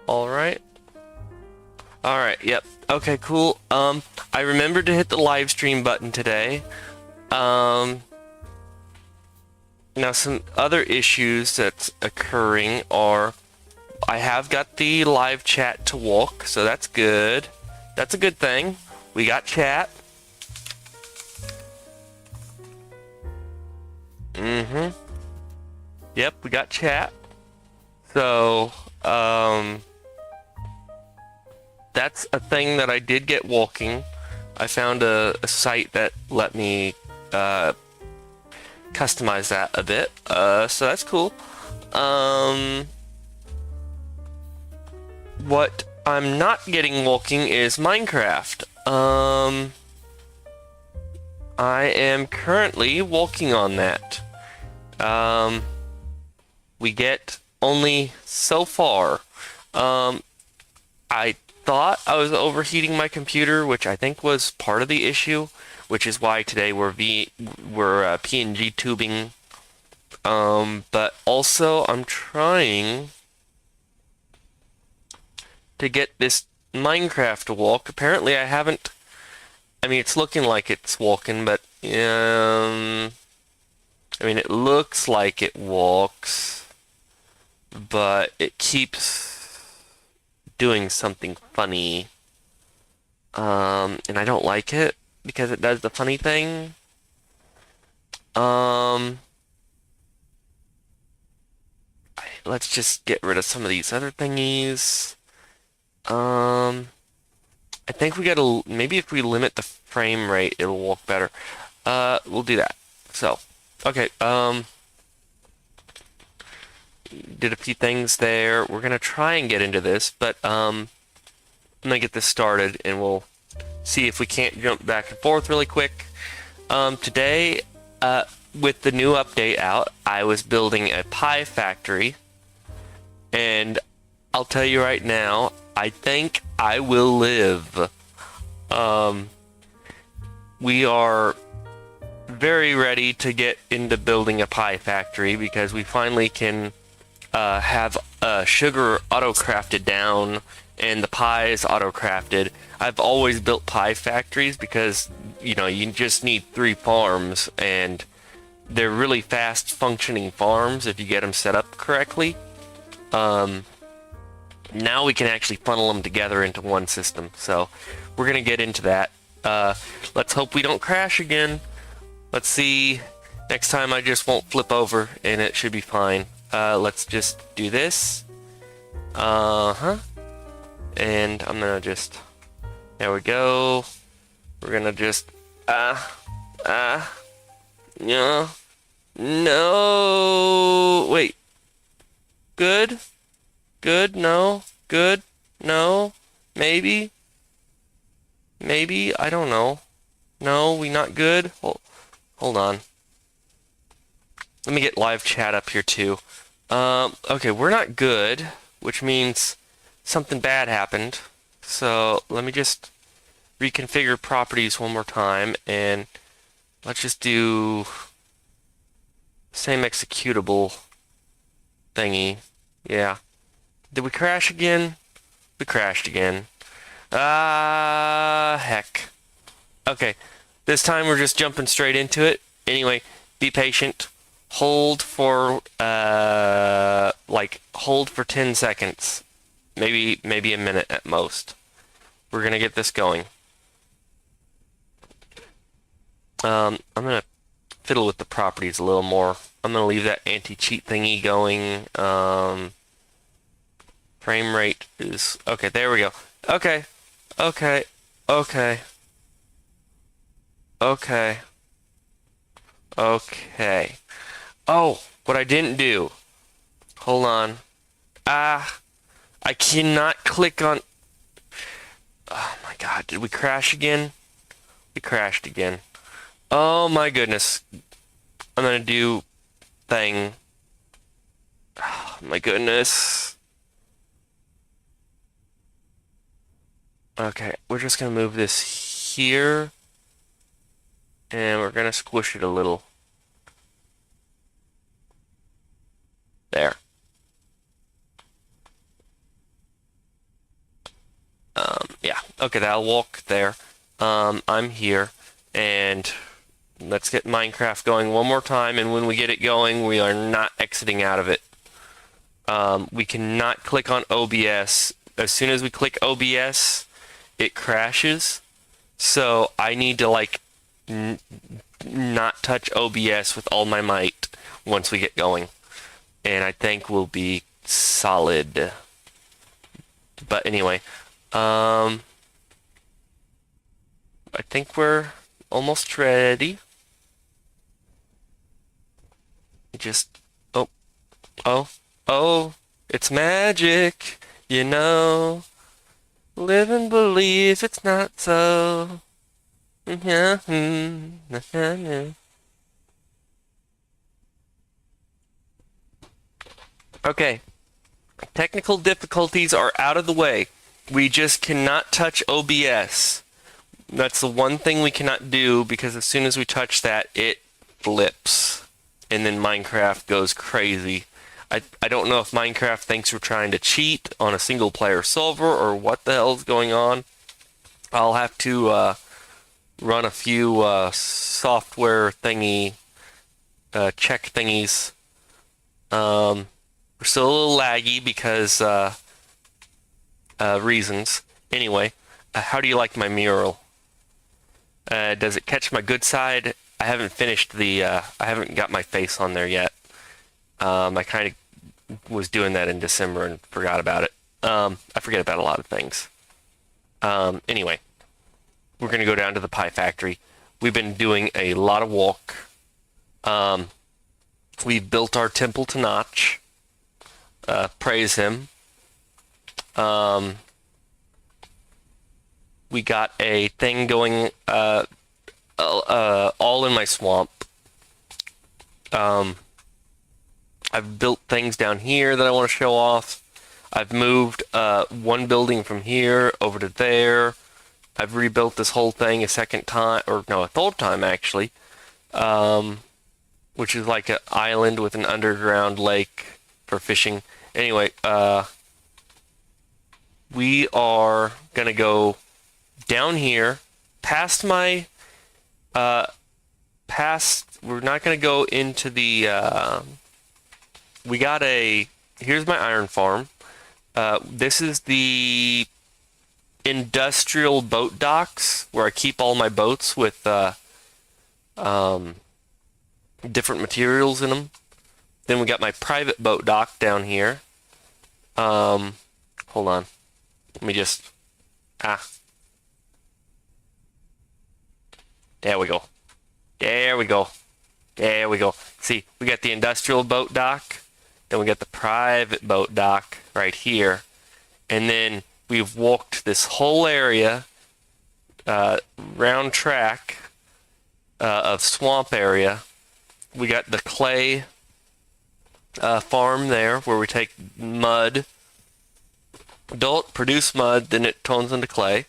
Alright. Alright, yep. Okay, cool. I remembered to hit the live stream button today. Now some other issues that's occurring are I have got the live chat to walk, so that's good. That's a good thing. We got chat. Yep, we got chat. So, that's a thing that I did get walking. I found a site that let me customize that a bit. So that's cool. What I'm not getting walking is Minecraft. I am currently walking on that. We get only so far. I thought I was overheating my computer, which I think was part of the issue, which is why today we're PNG tubing. But also I'm trying to get this Minecraft to walk. Apparently I haven't. I mean, it's looking like it's walking, but I mean, it looks like it walks, but it keeps doing something funny. And I don't like it because it does the funny thing. Let's just get rid of some of these other thingies. I think we gotta, maybe if we limit the frame rate, it'll walk better. We'll do that. So, okay, did a few things there. We're gonna try and get into this, but, I'm gonna get this started and we'll see if we can't jump back and forth really quick. Today, with the new update out, I was building a pie factory, and I'll tell you right now, I think I will live. We are very ready to get into building a pie factory because we finally can have sugar auto-crafted down and the pies auto-crafted. I've always built pie factories because, you know, you just need 3 farms and they're really fast functioning farms if you get them set up correctly. Now we can actually funnel them together into one system, so we're gonna get into that. Let's hope we don't crash again. Let's see. Next time I just won't flip over and it should be fine. Let's just do this. And I'm gonna just, there we go. We're gonna just, yeah. No, wait. Good? Good? No? Good? No? Maybe? Maybe? I don't know. No, we not good? Hold on. Let me get live chat up here too. Okay, we're not good, which means something bad happened. So let me just reconfigure properties one more time and let's just do same executable thingy. Yeah. Did we crash again? We crashed again. Heck. Okay, this time we're just jumping straight into it. Anyway, be patient. Hold for, hold for 10 seconds. Maybe a minute at most. We're gonna get this going. I'm gonna fiddle with the properties a little more. I'm gonna leave that anti-cheat thingy going. Frame rate is, okay, there we go. Okay, okay, okay, okay, okay. Oh, what I didn't do. Hold on. I cannot click on, oh my god, did we crash again? We crashed again. Oh my goodness. I'm gonna do thing. Oh my goodness. Okay, we're just gonna move this here. And we're gonna squish it a little. There. Yeah, okay, I'll walk there. I'm here, and let's get Minecraft going one more time, and when we get it going, we are not exiting out of it. We cannot click on OBS. As soon as we click OBS, it crashes. So I need to like not touch OBS with all my might once we get going. And I think we'll be solid. But anyway, I think we're almost ready. Just, oh, oh, oh, it's magic, you know. Live and believe it's not so. Yeah. Okay. Technical difficulties are out of the way. We just cannot touch OBS. That's the one thing we cannot do because as soon as we touch that, it flips. And then Minecraft goes crazy. I don't know if Minecraft thinks we're trying to cheat on a single player server or what the hell's going on. I'll have to run a few software thingy check thingies. We're still a little laggy because reasons. Anyway, how do you like my mural? Does it catch my good side? I haven't finished I haven't got my face on there yet. I kind of was doing that in December and forgot about it. I forget about a lot of things. Anyway, we're going to go down to the pie factory. We've been doing a lot of walk. We've built our temple to Notch. Praise him. We got a thing going all in my swamp. I've built things down here that I want to show off. I've moved one building from here over to there. I've rebuilt this whole thing a second time, or no, a third time actually, which is like an island with an underground lake for fishing. Anyway, we are gonna go down here, past my, we're not gonna go into the, we got here's my iron farm. This is the industrial boat docks where I keep all my boats with different materials in them. Then we got my private boat dock down here. Hold on. Let me just there we go. There we go. There we go. See, we got the industrial boat dock. Then we got the private boat dock right here. And then we've walked this whole area, round track of swamp area. We got the clay farm there where we take mud, produce mud, then it turns into clay.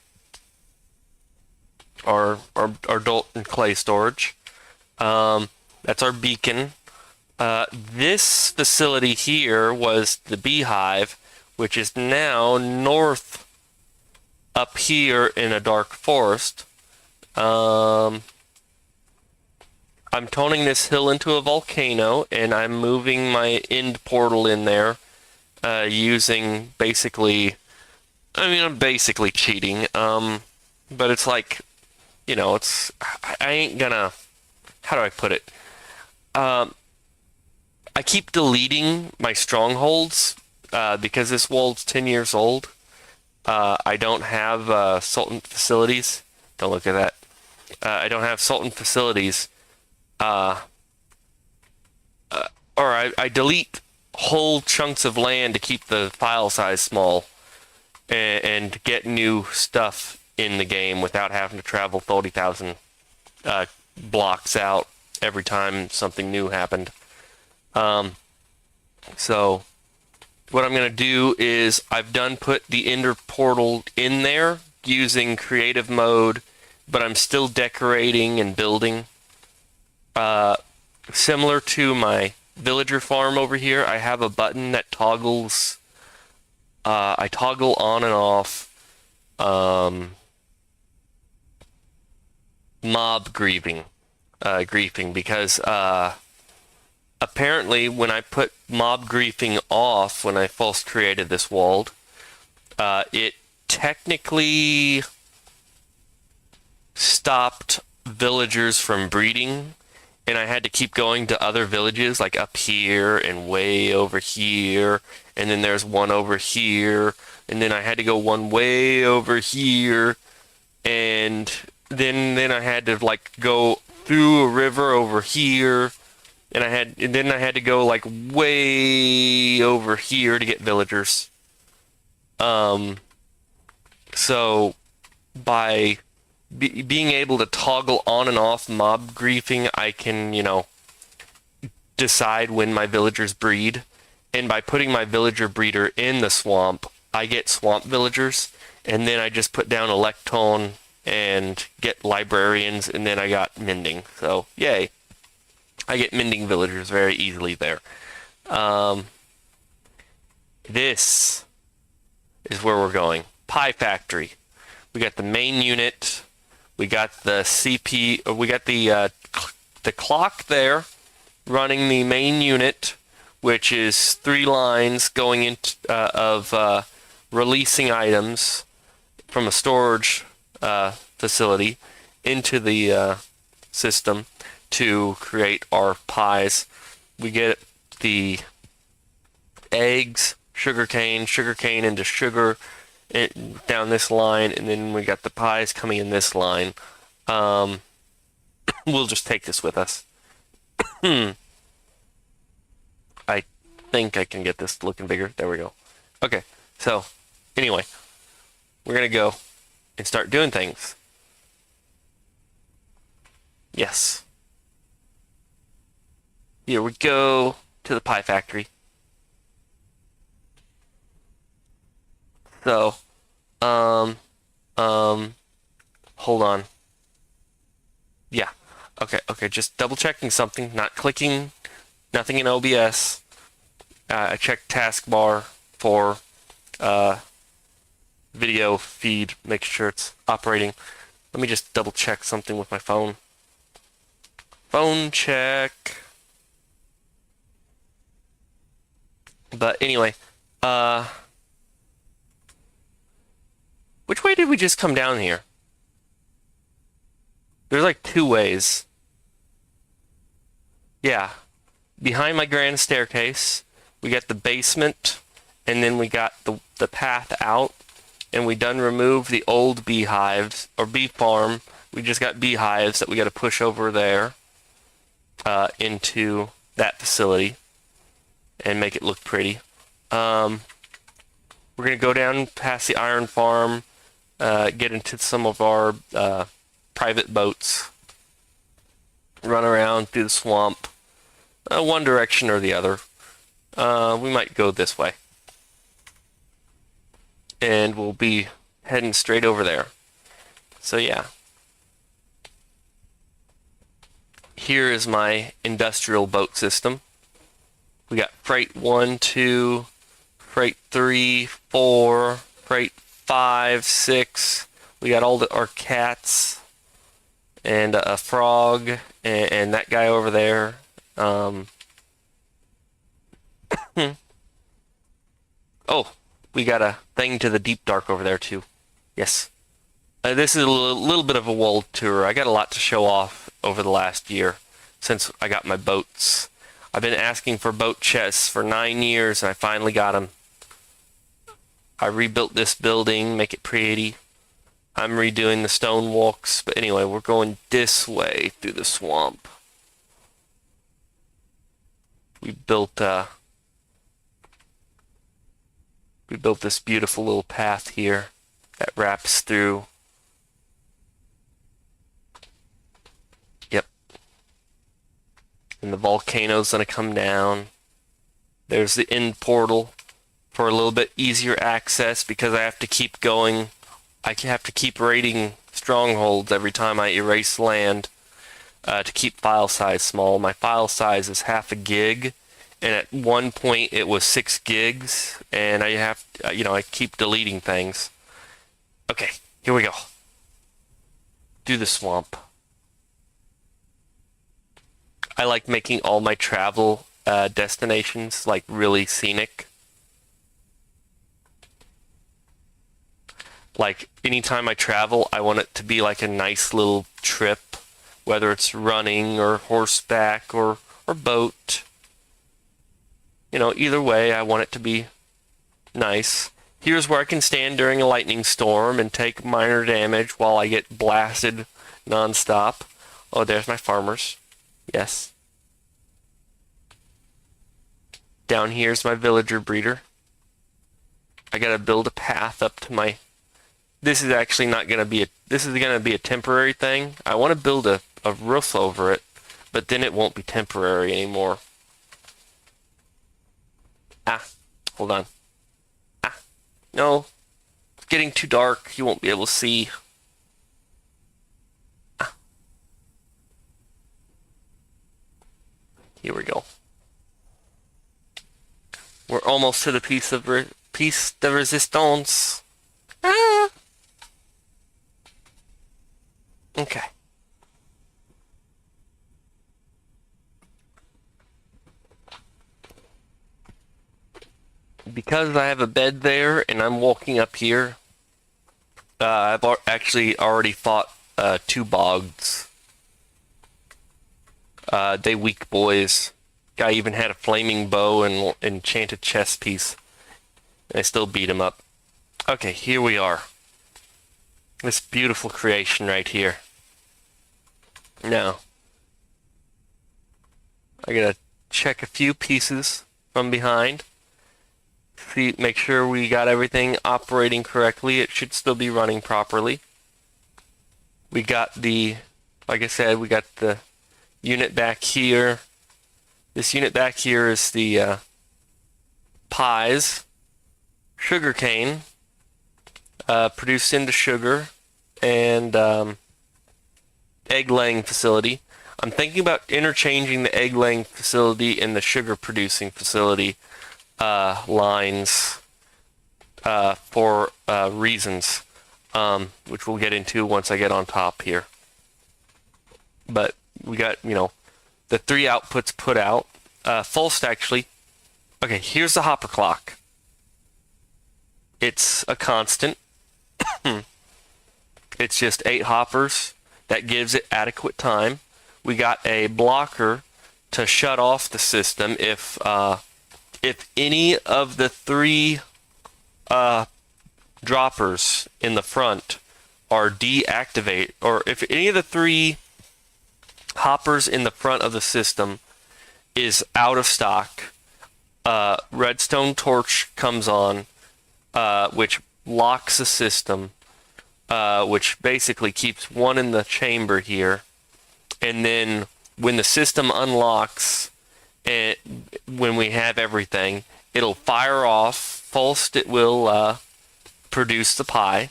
Our adult and clay storage. That's our beacon. This facility here was the beehive, which is now north up here in a dark forest. I'm turning this hill into a volcano, and I'm moving my end portal in there using basically, I'm basically cheating, but it's like, I ain't gonna, how do I put it? I keep deleting my strongholds because this world's 10 years old. I don't have Sultan facilities. Don't look at that. I don't have Sultan facilities. Or I delete whole chunks of land to keep the file size small and get new stuff in the game without having to travel 30,000 blocks out every time something new happened. So what I'm going to do is I've put the Ender portal in there using creative mode, but I'm still decorating and building. Similar to my villager farm over here, I have a button that toggles, I toggle on and off um, mob griefing because apparently when I put mob griefing off when I first created this world, it technically stopped villagers from breeding, and I had to keep going to other villages, like up here and way over here, and then there's one over here, and then I had to go one way over here, and then I had to like go through a river over here, and then I had to go like way over here to get villagers. Um, so by being able to toggle on and off mob griefing, I can, decide when my villagers breed. And by putting my villager breeder in the swamp, I get swamp villagers. And then I just put down Electone and get librarians, and then I got mending. So, yay. I get mending villagers very easily there. This is where we're going. Pie Factory. We got the main unit. We got the we got the clock there running the main unit, which is 3 lines going into of releasing items from a storage facility into the system to create our pies. We get the eggs, sugarcane into sugar down this line, and then we got the pies coming in this line. We'll just take this with us. I think I can get this looking bigger. There we go. Okay, so anyway, we're gonna go and start doing things. Yes. Here we go to the pie factory. So, hold on. Yeah. Okay, just double checking something, not clicking, nothing in OBS. I checked taskbar for video feed, make sure it's operating. Let me just double check something with my phone. Phone check. But anyway, which way did we just come down here? There's like 2 ways. Yeah. Behind my grand staircase, we got the basement, and then we got the path out, and we done removed the old beehives, or bee farm. We just got beehives that we got to push over there into that facility and make it look pretty. We're going to go down past the iron farm, get into some of our private boats, run around through the swamp, one direction or the other. We might go this way. And we'll be heading straight over there. So yeah. Here is my industrial boat system. We got freight 1, 2, freight 3, 4, freight 5, 6. We got all our cats and a frog and that guy over there. Oh, we got a thing to the deep dark over there too. Yes. This is a little bit of a world tour. I got a lot to show off over the last year since I got my boats. I've been asking for boat chests for 9 years, and I finally got them. I rebuilt this building, make it pretty. I'm redoing the stone walks, but anyway, we're going this way through the swamp. We built this beautiful little path here that wraps through. Yep. And the volcano's gonna come down. There's the end portal for a little bit easier access because I have to keep going. I have to keep raiding strongholds every time I erase land to keep file size small. My file size is 0.5 gig, and at one point it was 6 gigs, and I keep deleting things. Okay, here we go. Do the swamp. I like making all my travel destinations like really scenic. Like anytime I travel, I want it to be like a nice little trip, whether it's running or horseback or boat. You know, either way, I want it to be nice. Here's where I can stand during a lightning storm and take minor damage while I get blasted nonstop. Oh, there's my farmers. Yes. Down here's my villager breeder. I gotta build a path up to my... This is actually not gonna be a... This is gonna be a temporary thing. I want to build a roof over it, but then it won't be temporary anymore. Ah, hold on. Ah, no. It's getting too dark. You won't be able to see. Ah. Here we go. We're almost to the piece de resistance. Ah. Okay. Because I have a bed there and I'm walking up here, I've actually already fought 2 bogs. They weak boys. Guy even had a flaming bow and enchanted chest piece. And I still beat him up. Okay, here we are. This beautiful creation right here. Now, I gotta check a few pieces from behind. See, make sure we got everything operating correctly. It should still be running properly. We got like I said, we got the unit back here. This unit back here is the pies, sugarcane, produced into sugar, and egg-laying facility. I'm thinking about interchanging the egg-laying facility and the sugar-producing facility lines for reasons, which we'll get into once I get on top here. But we got, the 3 outputs put out. False, actually. Okay, here's the hopper clock. It's a constant. It's just 8 hoppers. That gives it adequate time. We got a blocker to shut off the system if any of the 3 droppers in the front are deactivated, or if any of the 3 hoppers in the front of the system is out of stock, redstone torch comes on, which locks the system, which basically keeps one in the chamber here, and then when the system unlocks, and when we have everything, it'll fire off. First, it will produce the pie.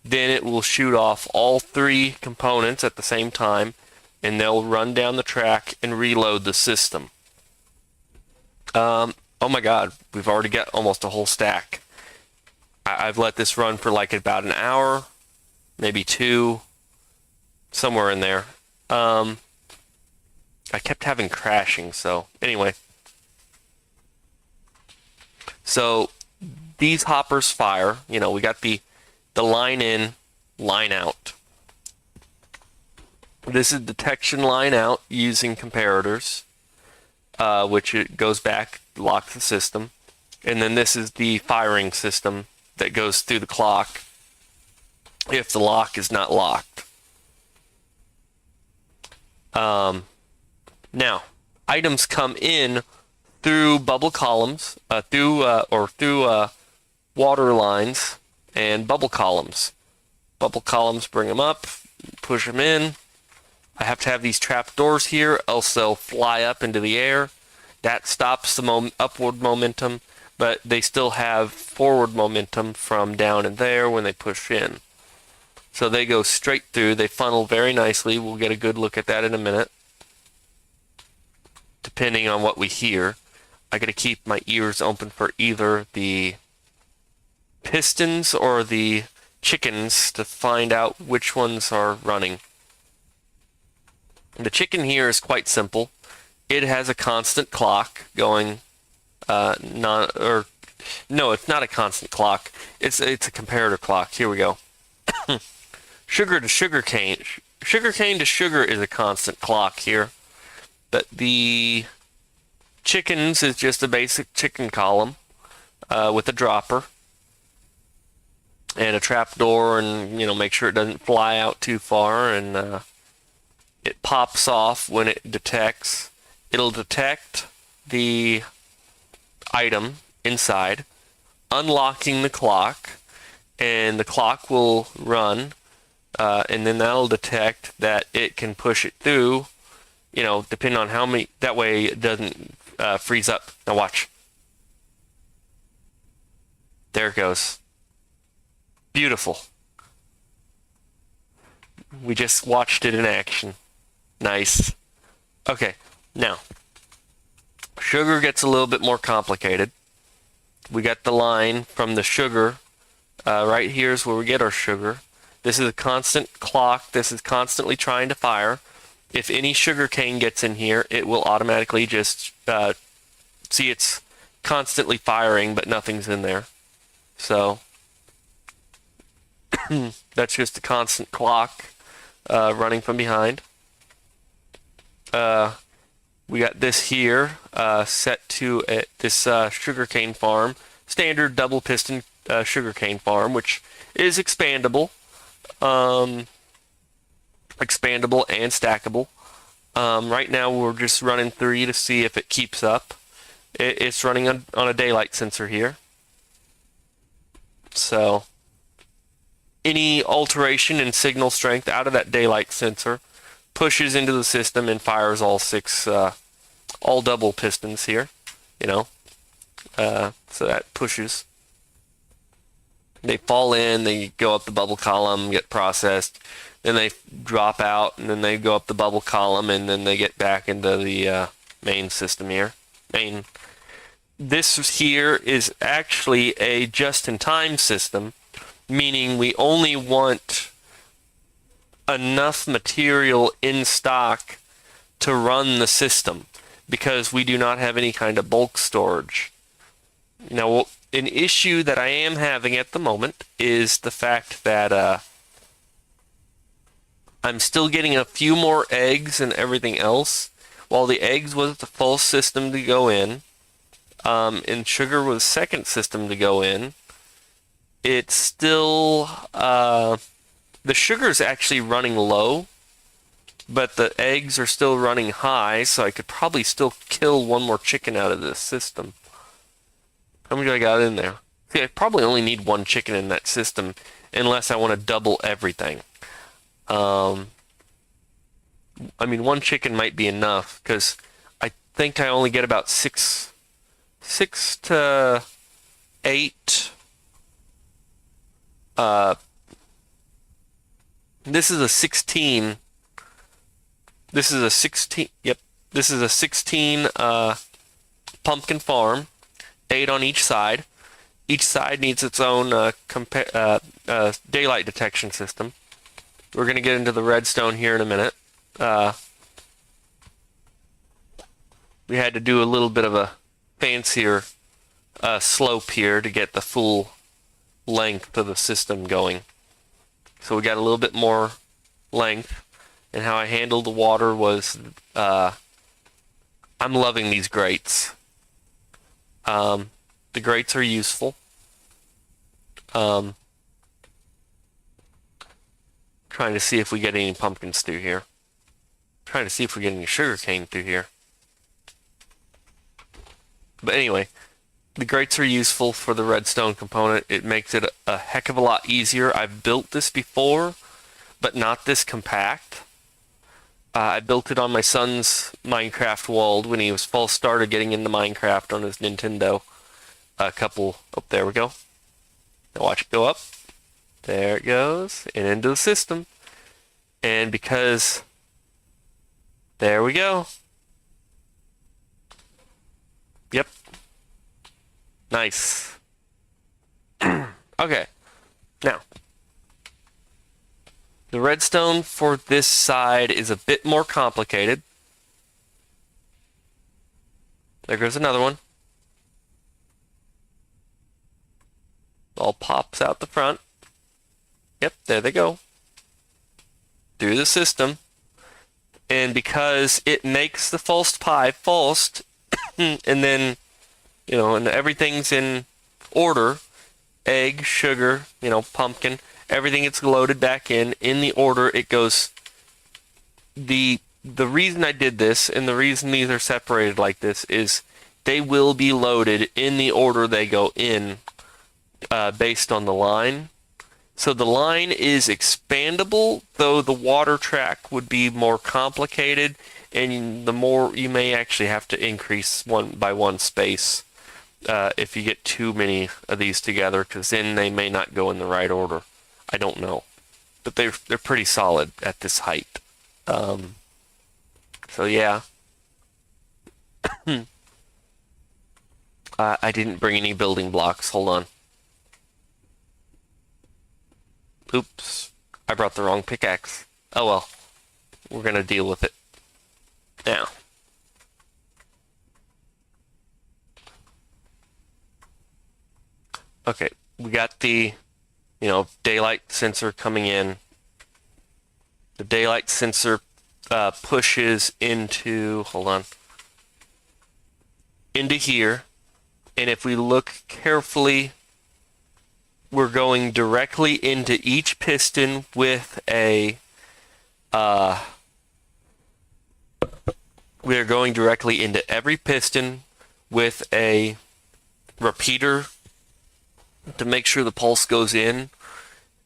Then it will shoot off all 3 components at the same time, and they'll run down the track and reload the system. Oh my god, we've already got almost a whole stack. I've let this run for like about an hour, maybe 2, somewhere in there. I kept having crashing, so anyway. So these hoppers fire. We got the line in, line out. This is detection line out using comparators, which it goes back, locks the system. And then this is the firing system that goes through the clock if the lock is not locked. Now, items come in through bubble columns, through water lines and bubble columns. Bubble columns bring them up, push them in. I have to have these trap doors here, else they'll fly up into the air. That stops the upward momentum, but they still have forward momentum from down in there when they push in. So they go straight through. They funnel very nicely. We'll get a good look at that in a minute, depending on what we hear. I gotta keep my ears open for either the pistons or the chickens to find out which ones are running. The chicken here is quite simple. It has a constant clock going, no, it's not a constant clock. It's a comparator clock. Here we go. Sugar to sugar cane. Sugar cane to sugar is a constant clock here. But the chickens is just a basic chicken column with a dropper and a trap door, and make sure it doesn't fly out too far, and it pops off when it detects. It'll detect the item inside, unlocking the clock, and the clock will run, and then that'll detect that it can push it through, depending on how many, that way it doesn't freeze up. Now watch. There it goes. Beautiful. We just watched it in action. Nice. Okay, now, sugar gets a little bit more complicated. We got the line from the sugar. Right here is where we get our sugar. This is a constant clock. This is constantly trying to fire. If any sugar cane gets in here, it will automatically just see it's constantly firing, but nothing's in there. So that's just a constant clock running from behind. We got this here set to this sugarcane farm, standard double piston sugarcane farm, which is expandable, expandable and stackable. Right now we're just running 3 to see if it keeps up. It's running on a daylight sensor here. So any alteration in signal strength out of that daylight sensor pushes into the system and fires all 6 all double pistons here, so that pushes. They fall in, they go up the bubble column, get processed, then they drop out, and then they go up the bubble column, and then they get back into the main system here. This here is actually a just-in-time system, meaning we only want enough material in stock to run the system, because we do not have any kind of bulk storage. Now, an issue that I am having at the moment is the fact that I'm still getting a few more eggs and everything else. While the eggs was the full system to go in, and sugar was the second system to go in, it's still, the sugar's actually running low, but the eggs are still running high, so I could probably still kill one more chicken out of this system. How many do I got in there? See, I probably only need 1 chicken in that system, unless I want to double everything. I mean, 1 chicken might be enough, because I think I only get about 6 to 8. This is a 16. This is a 16. Yep. This is a 16 pumpkin farm, 8 on each side. Each side needs its own daylight detection system. We're going to get into the redstone here in a minute. We had to do a little bit of a fancier slope here to get the full length of the system going. So we got a little bit more length, and how I handled the water was, I'm loving these grates. The grates are useful. Trying to see if we get any pumpkins through here. Trying to see if we get any sugar cane through here. But anyway, the grates are useful for the redstone component. It makes it a heck of a lot easier. I've built this before, but not this compact. I built it on my son's Minecraft world when he was first started getting into Minecraft on his Nintendo. Oh, there we go. Now watch it go up. There it goes, and into the system. And because, there we go. Yep. Nice. Okay. Now, The redstone for this side is a bit more complicated. There goes another one. All pops out the front. Yep, there they go. Through the system. And because it makes the false pie false, and then, and everything's in order, egg, sugar, pumpkin, everything gets loaded back in the order it goes. The reason I did this, and the reason these are separated like this, is they will be loaded in the order they go in, based on the line. So the line is expandable, though the water track would be more complicated, and the more you may actually have to increase one by one space if you get too many of these together, because then they may not go in the right order. I don't know, but they're pretty solid at this height. So yeah. I didn't bring any building blocks. Hold on. Oops. I brought the wrong pickaxe. Oh well. We're gonna deal with it now. Okay, we got the, daylight sensor coming in. The daylight sensor pushes into, hold on, into here. And if we look carefully, we're going directly into each piston with a, we're going directly into every piston with a repeater to make sure the pulse goes in,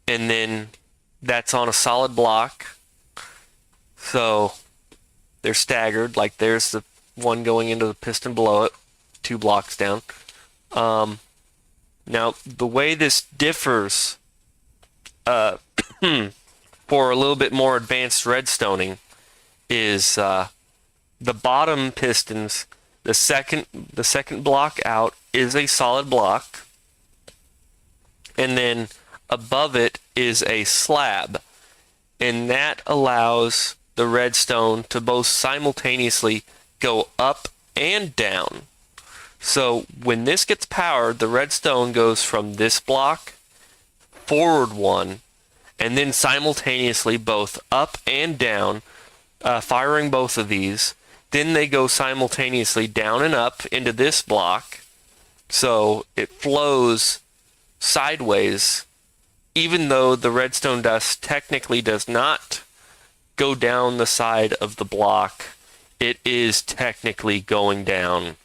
and then that's on a solid block, so they're staggered. Like there's the one going into the piston below it, 2 blocks down. Now the way this differs for a little bit more advanced redstoning is the bottom pistons, the second block out is a solid block, and then above it is a slab, and that allows the redstone to both simultaneously go up and down. So when this gets powered, the redstone goes from this block forward 1, and then simultaneously both up and down, firing both of these. Then they go simultaneously down and up into this block, so it flows sideways, even though the redstone dust technically does not go down the side of the block. It is technically going down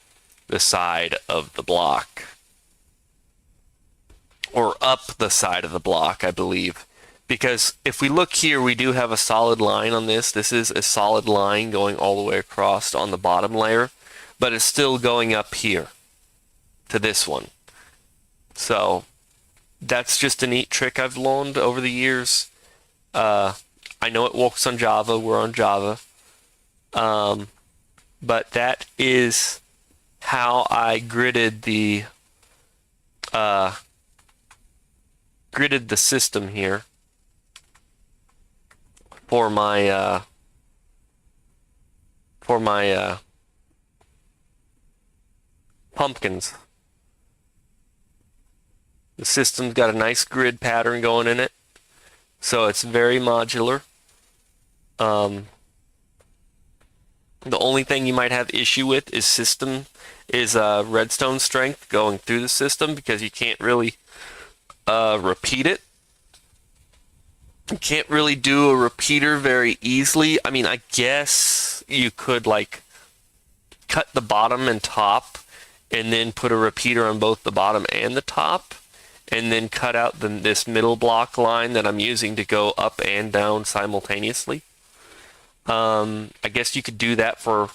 the side of the block, or up the side of the block, I believe, because if we look here, we do have a solid line on this. This is a solid line going all the way across on the bottom layer, but it's still going up here to this one. So that's just a neat trick I've learned over the years. I know it works on Java. We're on Java. But that is how I gridded the system here for my pumpkins. The system's got a nice grid pattern going in it, so it's very modular. The only thing you might have issue with is redstone strength going through the system, because you can't really repeat it. You can't really do a repeater very easily. I mean, I guess you could like cut the bottom and top and then put a repeater on both the bottom and the top, and then cut out this middle block line that I'm using to go up and down simultaneously. I guess you could do that for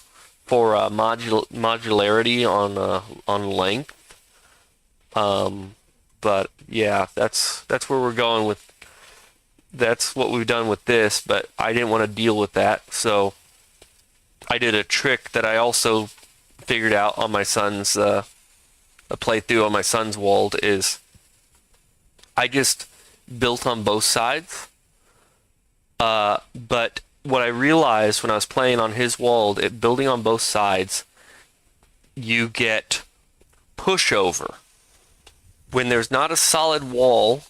modularity on length. But yeah, that's where we're going with. That's what we've done with this, but I didn't want to deal with that, so I did a trick that I also figured out on my son's a playthrough on my son's world. Is I just built on both sides, But what I realized when I was playing on his wall, building on both sides, you get pushover. When there's not a solid wall,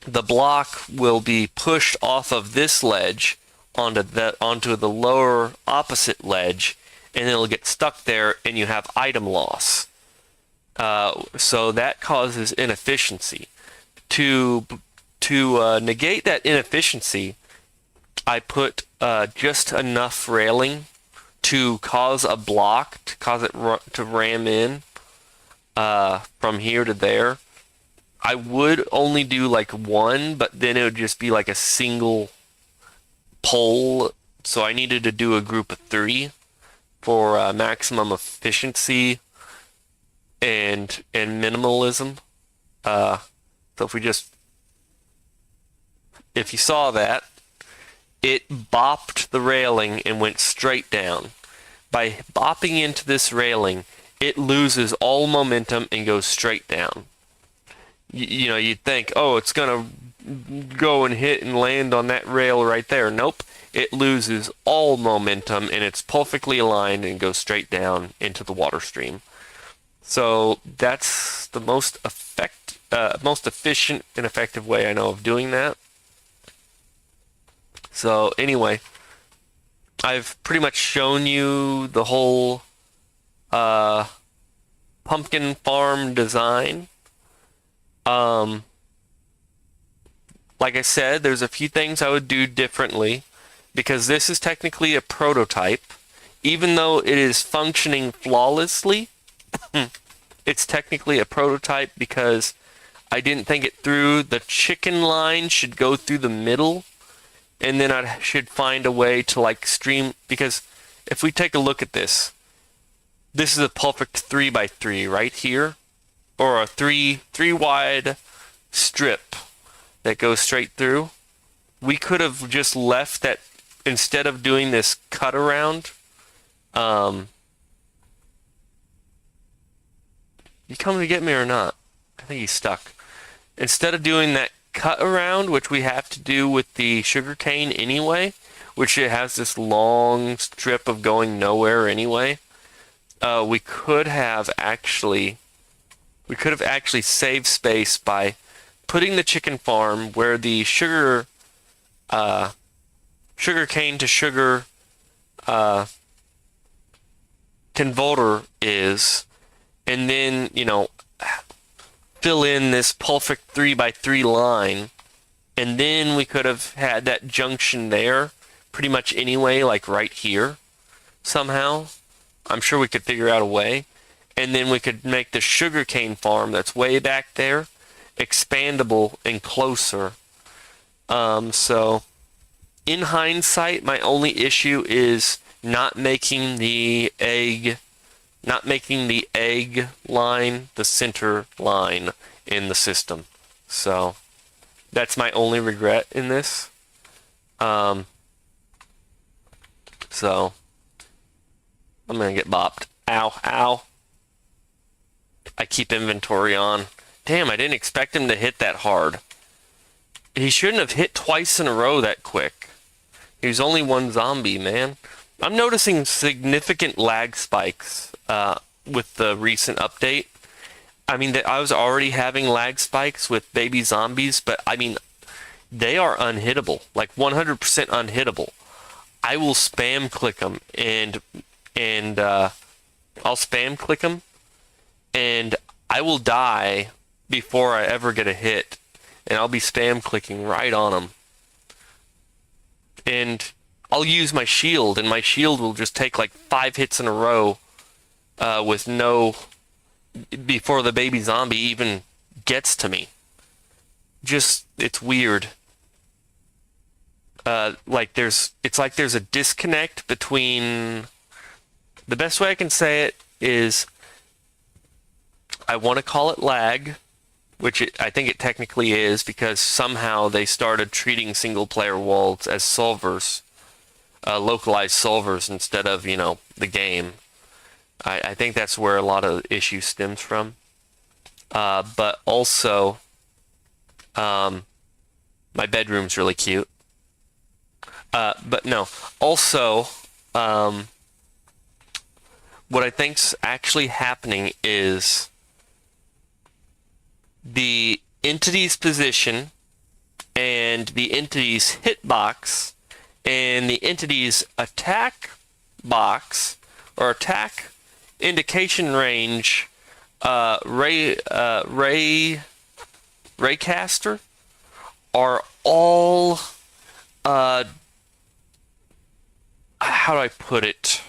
the block will be pushed off of this ledge onto the lower opposite ledge, and it'll get stuck there, and you have item loss. So that causes inefficiency. To negate that inefficiency, I put just enough railing to cause a block, to cause it to ram in from here to there. I would only do like one, but then it would just be like a single pole. So I needed to do a group of 3 for maximum efficiency and minimalism. So if you saw that, it bopped the railing and went straight down. By bopping into this railing, it loses all momentum and goes straight down. You know, you'd think, oh, it's gonna go and hit and land on that rail right there. Nope, it loses all momentum and it's perfectly aligned and goes straight down into the water stream. So that's the most efficient and effective way I know of doing that. So anyway, I've pretty much shown you the whole pumpkin farm design. Like I said, there's a few things I would do differently because this is technically a prototype. Even though it is functioning flawlessly, it's technically a prototype because I didn't think it through. The chicken line should go through the middle, and then I should find a way to like stream, because if we take a look at this is a perfect 3x3 right here, or a three wide strip that goes straight through. We could have just left that instead of doing this cut around. You coming to get me or not? I think he's stuck. Instead of doing that cut around, which we have to do with the sugarcane anyway, which it has this long strip of going nowhere anyway, we could have actually saved space by putting the chicken farm where the sugar cane to sugar converter is, and then, you know, fill in this perfect 3x3 line, and then we could have had that junction there pretty much anyway, like right here somehow. I'm sure we could figure out a way. And then we could make the sugarcane farm that's way back there expandable and closer. So in hindsight, my only issue is not making the egg line the center line in the system. So that's my only regret in this. So I'm gonna get bopped. Ow, ow. I keep inventory on. Damn, I didn't expect him to hit that hard. He shouldn't have hit twice in a row that quick. He was only one zombie, man. I'm noticing significant lag spikes with the recent update. I mean, I was already having lag spikes with baby zombies, but I mean, they are unhittable, like 100% unhittable. I will spam click them and I'll spam click them, and I will die before I ever get a hit, and I'll be spam clicking right on them. And I'll use my shield, and my shield will just take like 5 hits in a row with no, before the baby zombie even gets to me. Just, it's weird. It's like there's a disconnect between, the best way I can say it is, I want to call it lag, which I think it technically is, because somehow they started treating single player worlds as solvers, localized solvers instead of, you know, the game. I think that's where a lot of the issue stems from. But also, my bedroom's really cute. But no. Also, um, what I think's actually happening is the entity's position and the entity's hitbox and the entity's attack box or attack indication range raycaster are all how do I put it?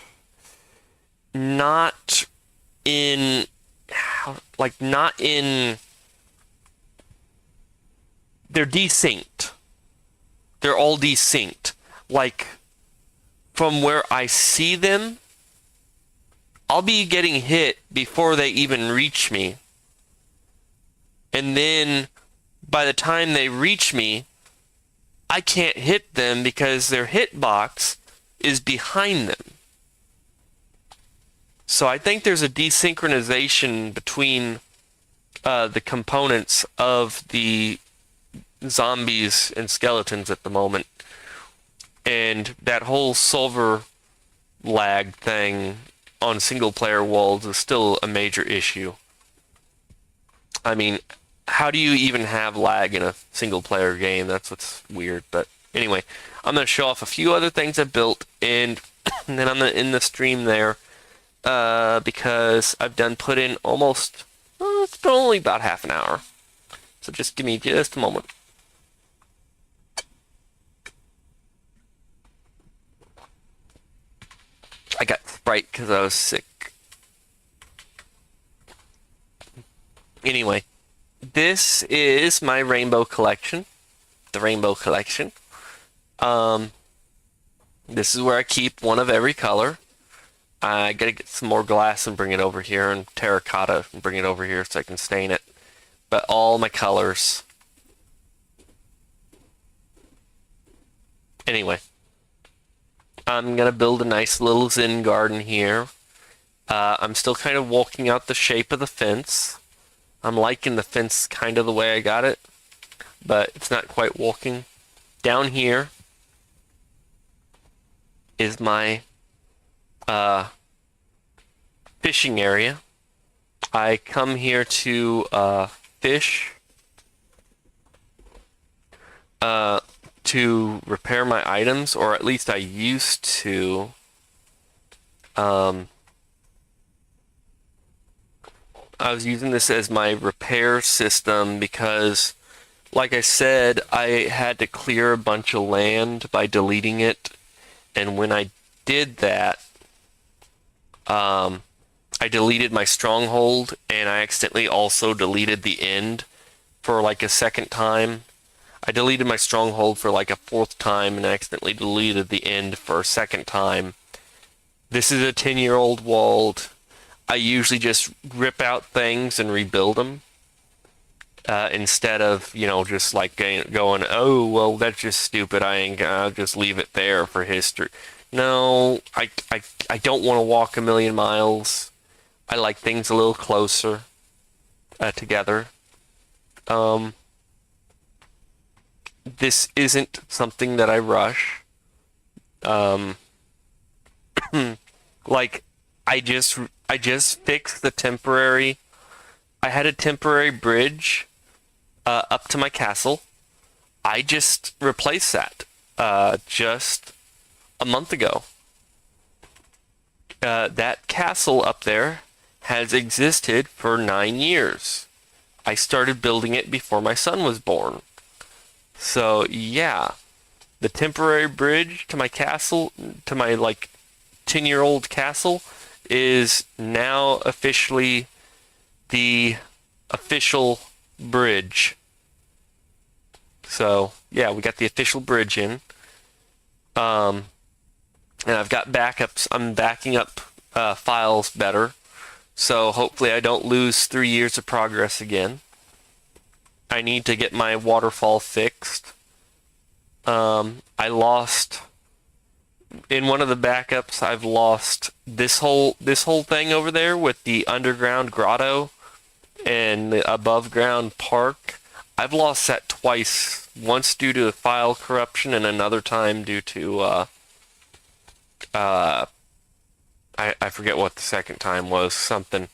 Not in not in they're desynced. They're all desynced. Like from where I see them, I'll be getting hit before they even reach me. And then by the time they reach me, I can't hit them because their hitbox is behind them. So I think there's a desynchronization between the components of the zombies and skeletons at the moment. And that whole silver lag thing on single player worlds is still a major issue. I mean, how do you even have lag in a single player game? That's what's weird. But anyway, I'm going to show off a few other things I built, and then I'm going to end the stream there because I've put in almost, it's been only about half an hour. So just give me just a moment. I got Sprite because I was sick. Anyway, this is my rainbow collection. The rainbow collection. This is where I keep one of every color. I gotta get some more glass and bring it over here, and terracotta and bring it over here so I can stain it. But all my colors. Anyway, I'm gonna build a nice little Zen garden here. I'm still kind of walking out the shape of the fence. I'm liking the fence kind of the way I got it, but it's not quite walking. Down here is my fishing area. I come here to fish, to repair my items, or at least I used to. I was using this as my repair system because, like I said, I had to clear a bunch of land by deleting it, and when I did that, I deleted my stronghold, and I accidentally also deleted the end for like a second time. I deleted my stronghold for like a fourth time, and I accidentally deleted the end for a second time. This is a 10-year-old world. I usually just rip out things and rebuild them. Instead of, just like going, oh, well, that's just stupid. I'll just leave it there for history. No, I don't want to walk a million miles. I like things a little closer together. This isn't something that I rush. Like, I just fixed the temporary. I had a temporary bridge up to my castle. I just replaced that just a month ago. That castle up there has existed for 9 years. I started building it before my son was born. So yeah, the temporary bridge to my castle, to my 10-year-old castle, is now officially the official bridge. So yeah, we got the official bridge in. And I've got backups. I'm backing up files better, so hopefully I don't lose 3 years of progress again. I need to get my waterfall fixed. I lost in one of the backups. I've lost this whole thing over there with the underground grotto and the above ground park. I've lost that twice once due to file corruption and another time due to I forget what the second time was. Something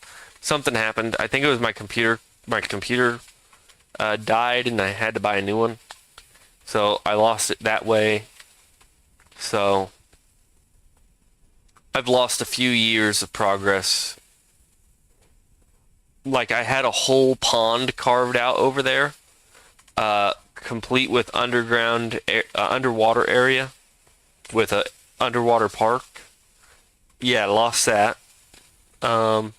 happened. I think it was my computer. My computer died, and I had to buy a new one. So I lost it that way. So I've lost a few years of progress. Like, I had a whole pond carved out over there, complete with underwater area with a underwater park. Yeah, I lost that. Oh,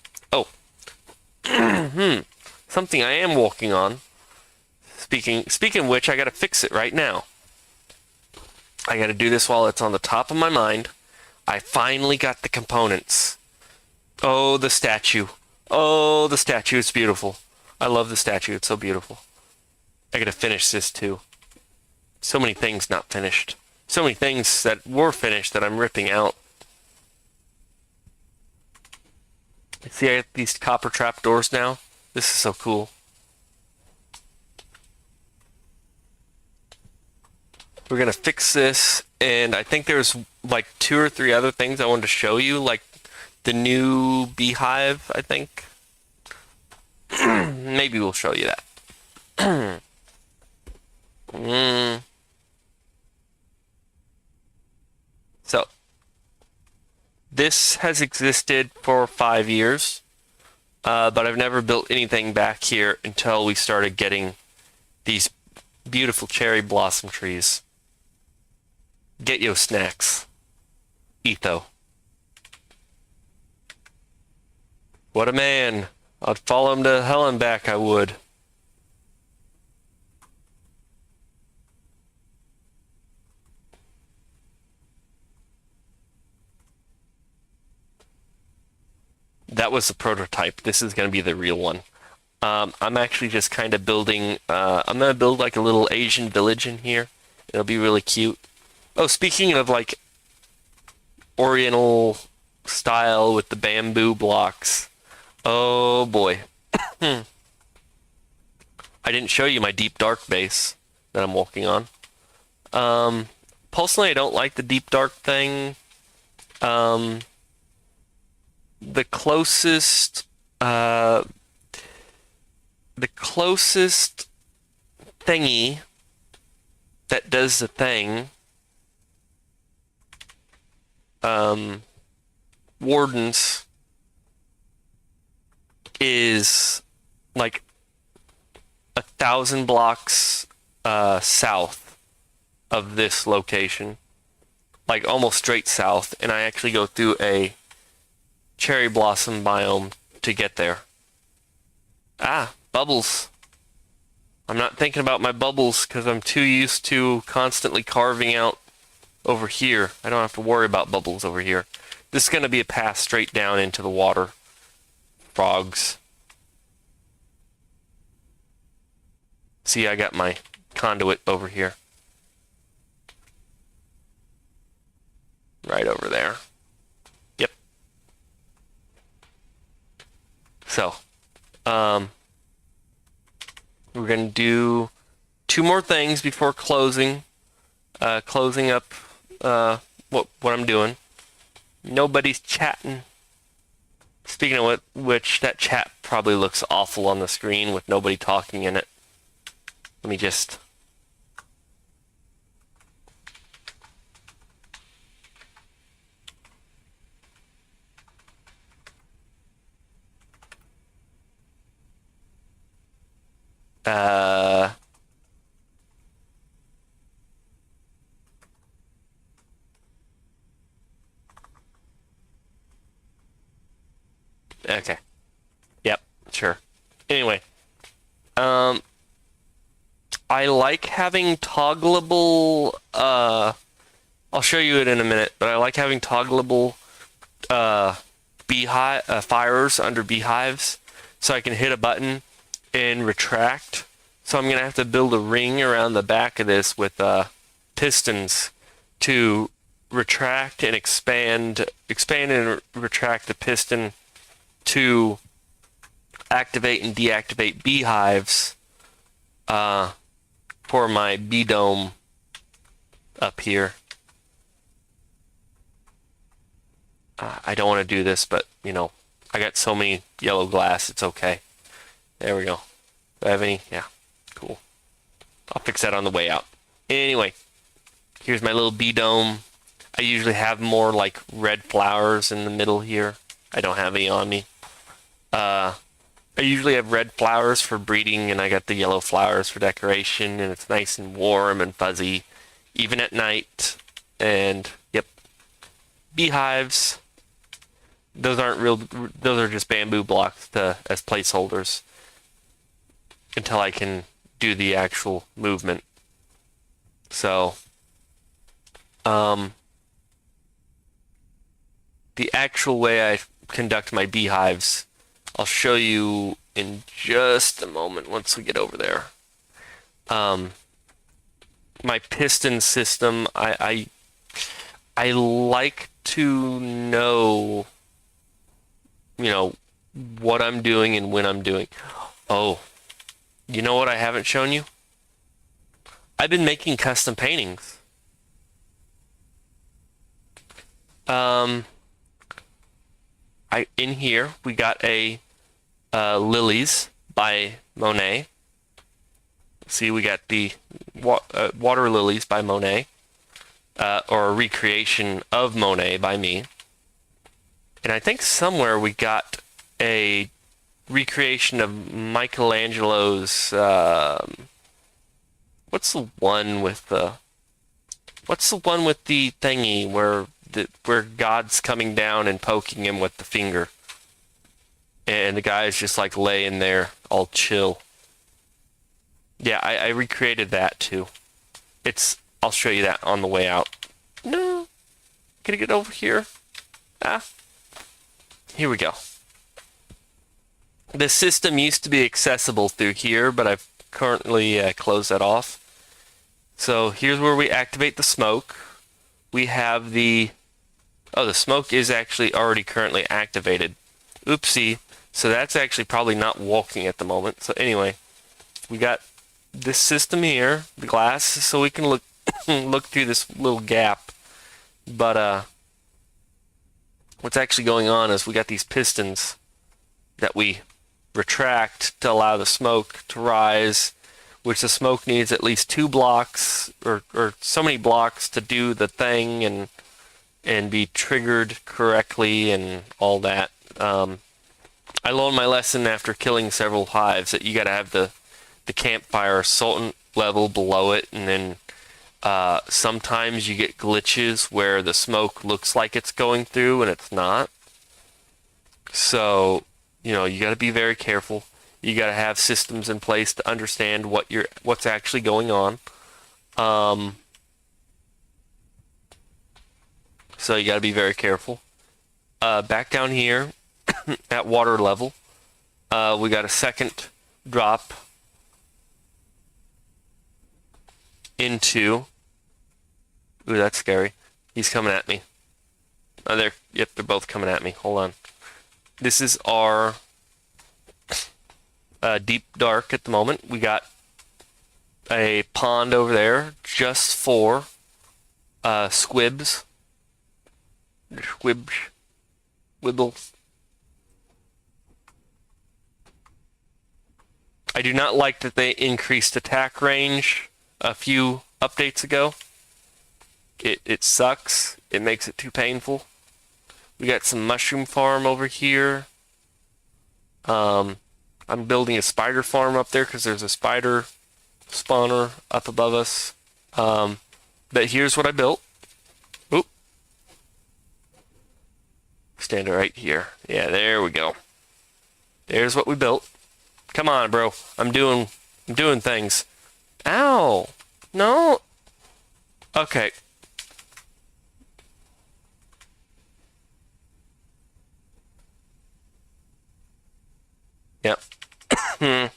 something I am working on. Speaking of which, I gotta fix it right now. I gotta do this while it's on the top of my mind. I finally got the components. Oh, the statue. Oh, the statue. It's beautiful. I love the statue. It's so beautiful. I gotta finish this too. So many things not finished. So many things that were finished that I'm ripping out. See, I have these copper trapdoors now. This is so cool. We're gonna fix this, and I think there's like 2 or 3 other things I wanted to show you, like the new beehive, I think. Maybe we'll show you that. So, this has existed for 5 years, but I've never built anything back here until we started getting these beautiful cherry blossom trees. Get yo snacks. Etho. What a man. I'd follow him to hell and back, I would. That was the prototype. This is going to be the real one. I'm actually just kind of building, I'm going to build like a little Asian village in here. It'll be really cute. Oh, speaking of like Oriental style with the bamboo blocks. Oh boy. I didn't show you my deep dark base that I'm working on. Personally, I don't like the deep dark thing. The closest thingy that does the thing, Wardens, is like 1,000 blocks south of this location, like almost straight south, and I actually go through a cherry blossom biome to get there. Ah, bubbles. I'm not thinking about my bubbles because I'm too used to constantly carving out over here. I don't have to worry about bubbles over here. This is going to be a path straight down into the water. Frogs. See, I got my conduit over here. Right over there. Yep. So, we're going to do 2 more things before closing. Closing up what I'm doing. Nobody's chatting. Speaking of which, that chat probably looks awful on the screen with nobody talking in it. Let me just... Okay. Yep, sure. Anyway, I like having toggleable, I'll show you it in a minute, but I like having toggleable, beehive, fires under beehives, so I can hit a button and retract. So I'm going to have to build a ring around the back of this with, pistons to retract and expand and retract the piston to activate and deactivate beehives for my bee dome up here. I don't want to do this, but, you know, I got so many yellow glass, it's okay. There we go. Do I have any? Yeah, cool. I'll fix that on the way out. Anyway, here's my little bee dome. I usually have more like red flowers in the middle here. I don't have any on me. I usually have red flowers for breeding, and I got the yellow flowers for decoration, and it's nice and warm and fuzzy, even at night. And, yep, beehives. Those aren't real, those are just bamboo blocks as placeholders until I can do the actual movement. So, the actual way I conduct my beehives, I'll show you in just a moment once we get over there. My piston system, I like to know, you know, what I'm doing and when I'm doing. Oh, you know what I haven't shown you? I've been making custom paintings. In here we got a lilies by Monet. See, we got the water lilies by Monet, or a recreation of Monet by me. And I think somewhere we got a recreation of Michelangelo's. What's the one with the thingy where God's coming down and poking him with the finger, and the guy's just like laying there all chill. Yeah, I recreated that too. I'll show you that on the way out. No, can I get over here? Here we go. The system used to be accessible through here, but I've currently closed that off. So here's where we activate the smoke. We have the smoke is actually already currently activated. Oopsie. So that's actually probably not walking at the moment. So anyway, we got this system here, the glass, so we can look look through this little gap. But what's actually going on is we got these pistons that we retract to allow the smoke to rise, which the smoke needs at least 2 blocks or so many blocks to do the thing and be triggered correctly and all that. I learned my lesson after killing several hives that you got to have the campfire salt level below it, and then sometimes you get glitches where the smoke looks like it's going through and it's not. So, you know, you got to be very careful. You got to have systems in place to understand what's actually going on. So you got to be very careful. Back down here at water level, we got a second drop into. Ooh, that's scary. He's coming at me. Oh, they're both coming at me. Hold on. This is our deep dark at the moment. We got a pond over there just for squibs. Wibbles. I do not like that they increased attack range a few updates ago. It sucks. It makes it too painful. We got some mushroom farm over here. I'm building a spider farm up there because there's a spider spawner up above us. But here's what I built. Oop. Stand it right here. Yeah, there we go. There's what we built. Come on, bro. I'm doing things. Ow. No. Okay. Yep. That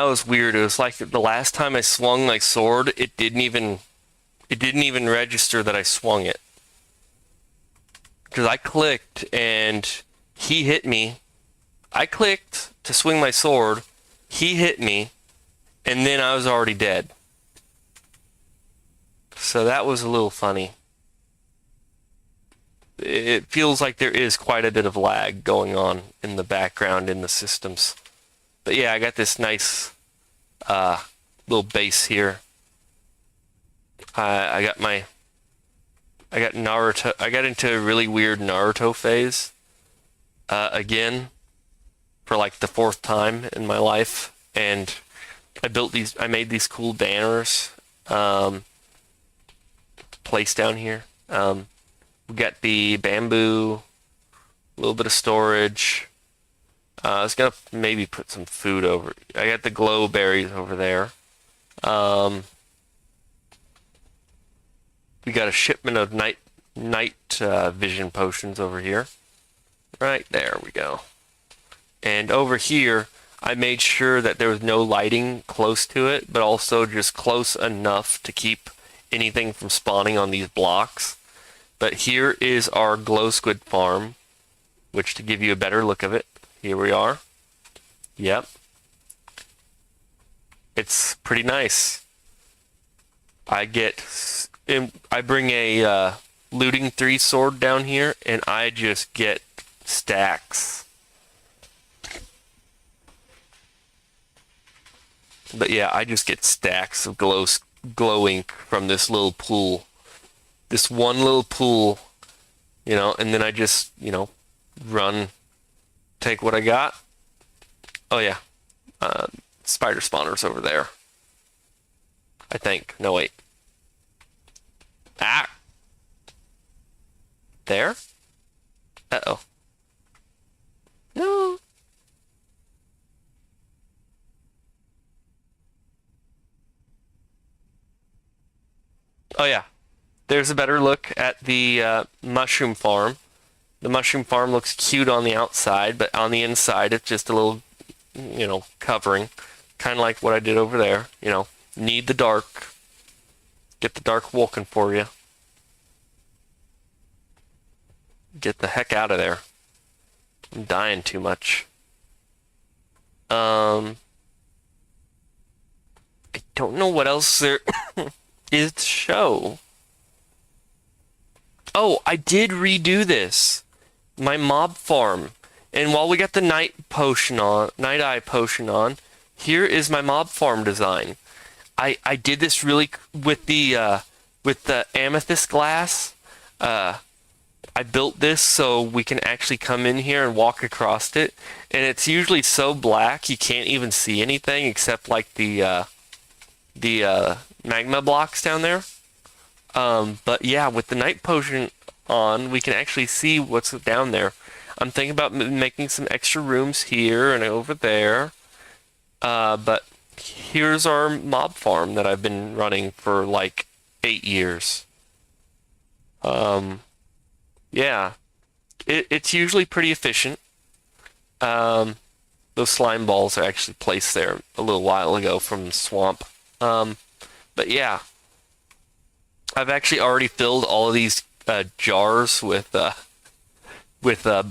was weird. It was like the last time I swung my sword, it didn't even register that I swung it. Because I clicked and he hit me. I clicked to swing my sword He hit me, and then I was already dead. So that was a little funny. It feels like there is quite a bit of lag going on in the background in the systems. But yeah, I got this nice little base here. I got Naruto. I got into a really weird Naruto phase again for like the 4th time in my life, and I made these cool banners. Place down here. We got the bamboo, a little bit of storage. I was gonna maybe put some food over. I got the glow berries over there. We got a shipment of night vision potions over here. Right there we go. And over here, I made sure that there was no lighting close to it, but also just close enough to keep anything from spawning on these blocks. But here is our glow squid farm, which, to give you a better look of it, here we are. Yep. It's pretty nice. I bring a looting 3 sword down here, and I just get stacks. But yeah, I just get stacks of glow ink from this little pool. This one little pool, and then I just, run, take what I got. Oh yeah, spider spawners over there. I think. No, wait. Ah! There? Uh-oh. No. Oh yeah. There's a better look at the mushroom farm. The mushroom farm looks cute on the outside, but on the inside it's just a little, covering. Kind of like what I did over there. Need the dark. Get the dark walking for you. Get the heck out of there. I'm dying too much. I don't know what else there is to show. Oh, I did redo this. My mob farm. And while we got the night eye potion on, here is my mob farm design. I did this really with the amethyst glass. I built this so we can actually come in here and walk across it, and it's usually so black you can't even see anything except like the magma blocks down there. But yeah, with the night potion on, we can actually see what's down there. I'm thinking about making some extra rooms here and over there. But here's our mob farm that I've been running for like 8 years. Yeah, it's usually pretty efficient. Those slime balls are actually placed there a little while ago from the swamp. But yeah, I've actually already filled all of these jars with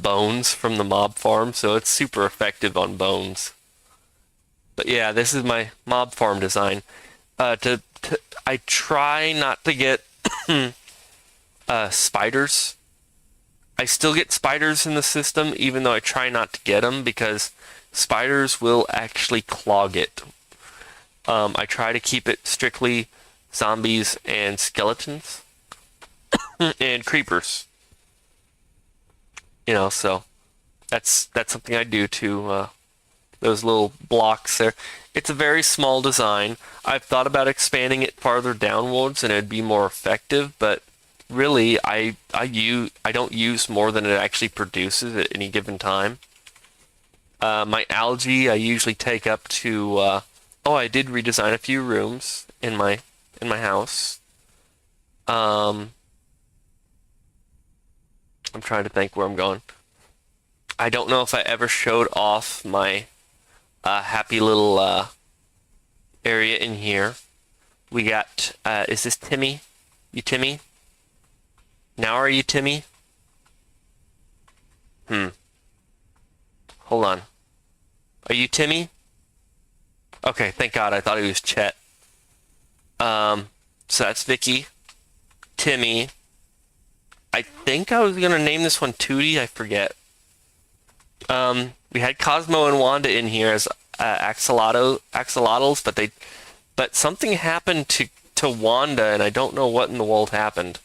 bones from the mob farm, so it's super effective on bones. But yeah, this is my mob farm design. I try not to get spiders. I still get spiders in the system, even though I try not to get them, because spiders will actually clog it. I try to keep it strictly zombies and skeletons and creepers. So that's something I do to those little blocks there. It's a very small design. I've thought about expanding it farther downwards and it'd be more effective, but really I don't use more than it actually produces at any given time. My algae I usually take up to I did redesign a few rooms in my house. I'm trying to think where I'm going. I don't know if I ever showed off my happy little area in here. We got, is this Timmy? You Timmy? Now are you Timmy? Hold on. Are you Timmy? Okay, thank God. I thought he was Chet. So that's Vicky, Timmy. I think I was gonna name this one Tootie. I forget. We had Cosmo and Wanda in here as axolotls, but something happened to Wanda, and I don't know what in the world happened.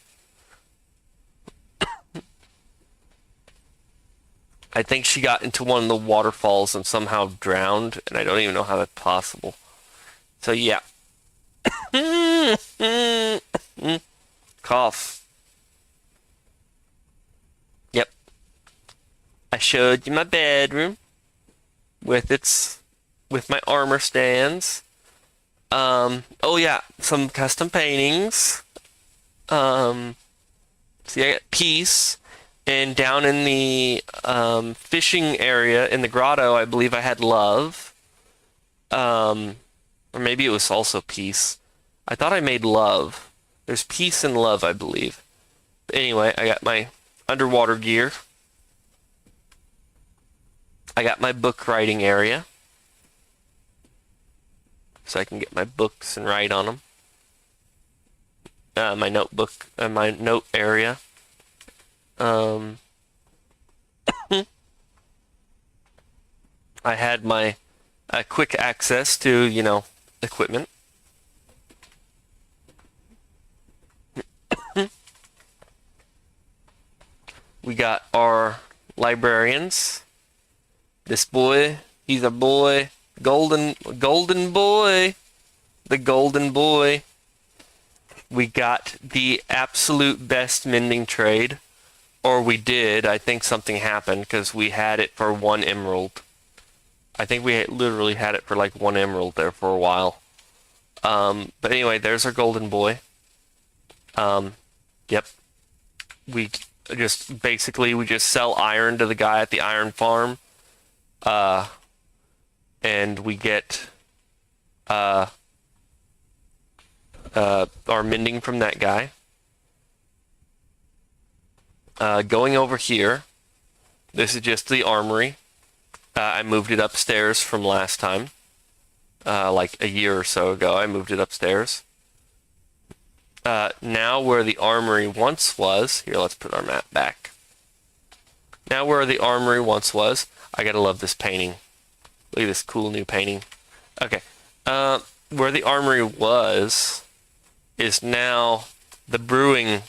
I think she got into one of the waterfalls and somehow drowned, and I don't even know how that's possible. So yeah. Cough. Yep. I showed you my bedroom with my armor stands. Oh yeah, some custom paintings. See, I got peace, and down in the fishing area in the grotto, I believe I had love. Or maybe it was also peace. I thought I made love. There's peace and love, I believe. But anyway, I got my underwater gear. I got my book writing area, so I can get my books and write on them. My notebook, my note area. I had my quick access to, equipment. We got our librarians. This boy, he's a boy, golden boy, the golden boy. We got the absolute best mending trade, or we did. I think something happened because we had it for 1 emerald. I think we literally had it for like 1 emerald there for a while. But anyway, there's our golden boy. Yep. We just sell iron to the guy at the iron farm. And we get our mending from that guy. Going over here, this is just the armory. I moved it upstairs from last time. Like a year or so ago, I moved it upstairs. Now where the armory once was, here, let's put our map back. Now where the armory once was, I gotta love this painting. Look at this cool new painting. Okay, where the armory was is now the brewing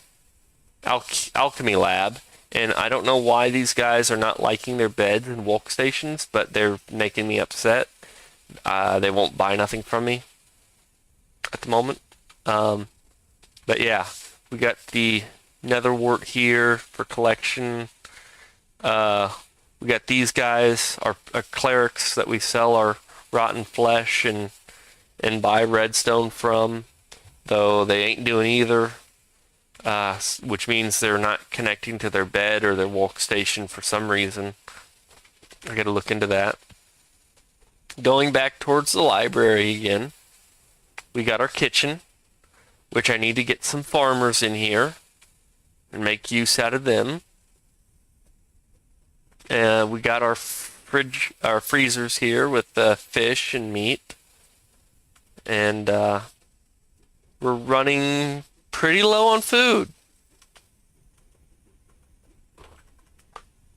alchemy lab, and I don't know why these guys are not liking their beds and workstations, but they're making me upset. They won't buy nothing from me at the moment. But yeah, we got the nether wart here for collection. We got these guys, our clerics that we sell our rotten flesh and buy redstone from, though they ain't doing either, which means they're not connecting to their bed or their workstation for some reason. I gotta look into that. Going back towards the library again, we got our kitchen, which I need to get some farmers in here and make use out of them. We got our freezers here with fish and meat, and we're running pretty low on food.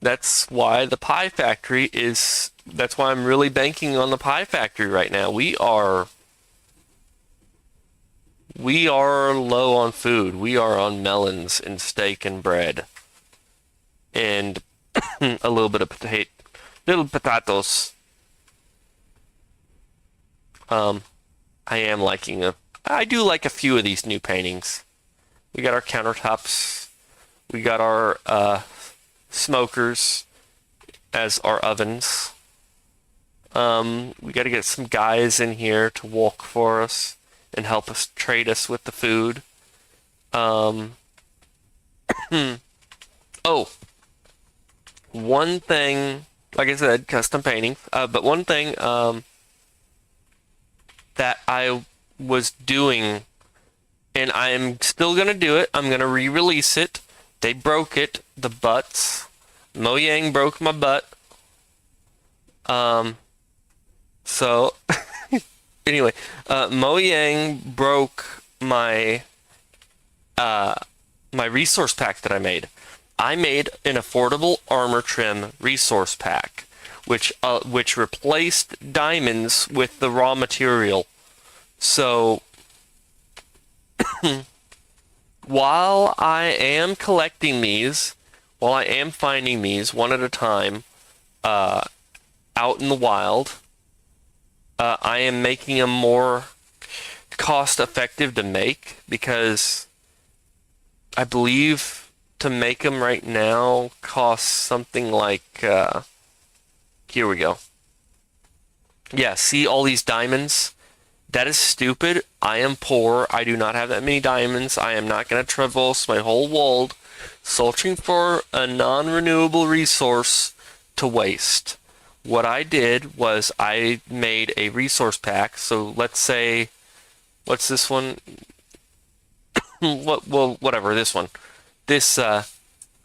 That's why the pie factory that's why I'm really banking on the pie factory right now. We are low on food. We are on melons and steak and bread. And a little bit of little potatoes. I do like a few of these new paintings. We got our countertops. We got our smokers as our ovens. We got to get some guys in here to walk for us and help us trade us with the food. Oh, one thing, like I said, custom painting, but one thing that I was doing, and I am still going to do it, I'm going to re-release it. They broke it, the butts. Mojang broke my butt. So, Anyway, Mojang broke uh, my resource pack that I made. I made an affordable armor trim resource pack, which replaced diamonds with the raw material. So while I am collecting these, while I am finding these one at a time out in the wild, I am making them more cost effective to make because I believe to make them right now costs something like here we go. Yeah, see all these diamonds? That is stupid. I am poor. I do not have that many diamonds. I am not going to traverse my whole world searching for a non-renewable resource to waste. What I did was I made a resource pack. So let's say, what's this one? Whatever, this one. This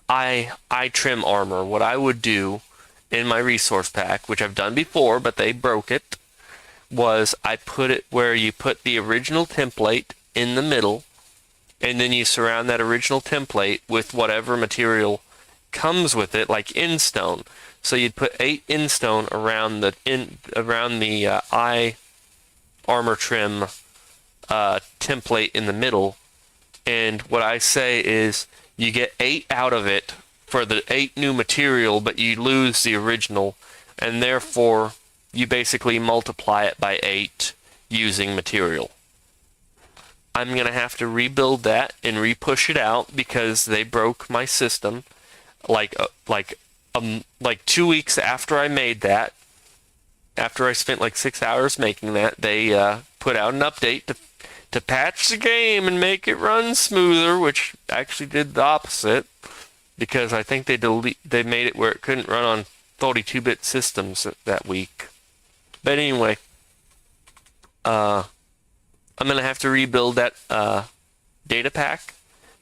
I trim armor. What I would do in my resource pack, which I've done before, but they broke it, was I put it where you put the original template in the middle, and then you surround that original template with whatever material comes with it, like instone. So you'd put 8 instone around the eye armor trim template in the middle, and what I say is you get 8 out of it for the 8 new material, but you lose the original, and therefore you basically multiply it by 8 using material. I'm going to have to rebuild that and re-push it out because they broke my system like 2 weeks after I made that. After I spent like 6 hours making that, they put out an update to patch the game and make it run smoother, which actually did the opposite because I think they made it where it couldn't run on 32-bit systems that week. But anyway, I'm gonna have to rebuild that data pack